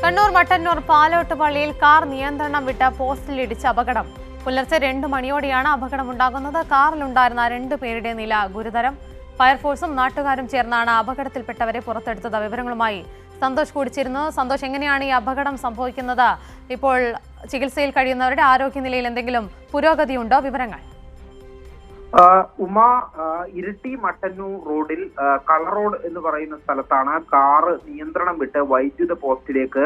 കണ്ണൂർ മട്ടന്നൂർ പാലോട്ട് പള്ളിയിൽ കാർ നിയന്ത്രണം വിട്ട പോസ്റ്റിലിടിച്ച് അപകടം. പുലർച്ചെ 2 മണിയോടെയാണ് അപകടമുണ്ടാകുന്നത്. കാറിലുണ്ടായിരുന്ന 2 പേരുടെ നില ഗുരുതരം. ഫയർഫോഴ്സും നാട്ടുകാരും ചേർന്നാണ് അപകടത്തിൽപ്പെട്ടവരെ പുറത്തെടുത്തത്. വിവരങ്ങളുമായി സന്തോഷ് കൂടിച്ചേരുന്നു. സന്തോഷ്, എങ്ങനെയാണ് ഈ അപകടം സംഭവിക്കുന്നത്? ഇപ്പോൾ ചികിത്സയിൽ കഴിയുന്നവരുടെ ആരോഗ്യനിലയിൽ എന്തെങ്കിലും പുരോഗതിയുണ്ടോ? വിവരങ്ങൾ. ഉമ, ഇരിട്ടി മട്ടന്നൂർ റോഡിൽ കളർ റോഡ് എന്ന് പറയുന്ന സ്ഥലത്താണ് കാറ് നിയന്ത്രണം വിട്ട് വൈദ്യുത പോസ്റ്റിലേക്ക്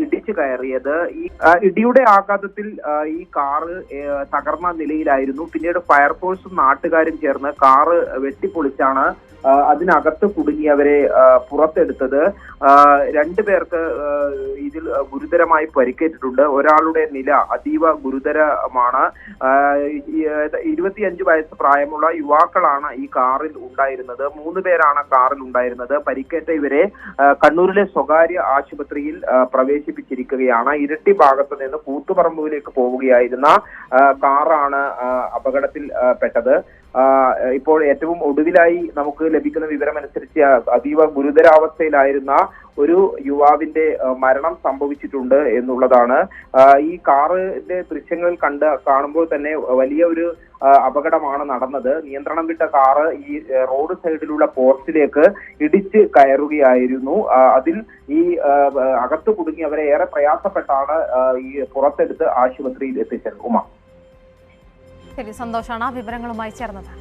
ഇടിച്ചു കയറിയത്. ഈ ഇടിയുടെ ആഘാതത്തിൽ ഈ കാറ് തകർന്ന നിലയിലായിരുന്നു. പിന്നീട് ഫയർഫോഴ്സും നാട്ടുകാരും ചേർന്ന് കാറ് വെട്ടിപ്പൊളിച്ചാണ് അതിനകത്ത് കുടുങ്ങിയവരെ പുറത്തെടുത്തത്. 2 പേർക്ക് ഇതിൽ ഗുരുതരമായി പരിക്കേറ്റിട്ടുണ്ട്. ഒരാളുടെ നില അതീവ ഗുരുതരമാണ്. 25 വയസ്സ് പ്രായമുള്ള യുവാക്കളാണ് ഈ കാറിൽ ഉണ്ടായിരുന്നത്. 3 പേരാണ് കാറിൽ ഉണ്ടായിരുന്നത്. പരിക്കേറ്റ ഇവരെ കണ്ണൂരിലെ സ്വകാര്യ ആശുപത്രിയിൽ പ്രവേശിപ്പിച്ചിരിക്കുകയാണ്. ഇരിട്ടി ഭാഗത്ത് നിന്ന് കൂത്തുപറമ്പിലേക്ക് പോവുകയായിരുന്ന കാറാണ് അപകടത്തിൽ പെട്ടത്. ഇപ്പോൾ ഏറ്റവും ഒടുവിലായി നമുക്ക് ലഭിക്കുന്ന വിവരമനുസരിച്ച് അതീവ ഗുരുതരാവസ്ഥയിലായിരുന്ന ഒരു യുവാവിന്റെ മരണം സംഭവിച്ചിട്ടുണ്ട് എന്നുള്ളതാണ്. ഈ കാറിന്റെ ദൃശ്യങ്ങൾ കാണുമ്പോൾ തന്നെ വലിയ ഒരു അപകടമാണ് നടന്നത്. നിയന്ത്രണം വിട്ട കാറ് ഈ റോഡ് സൈഡിലുള്ള പോസ്റ്റിലേക്ക് ഇടിച്ച് കയറുകയായിരുന്നു. അതിൽ ഈ അകത്ത് കുടുങ്ങിയവരെ ഏറെ പ്രയാസപ്പെട്ടാണ് ഈ പുറത്തെടുത്ത് ആശുപത്രിയിൽ എത്തിച്ചത്. ഉമ, ശരി, സന്തോഷാണ് വിവരങ്ങളുമായി ചേർന്നത്.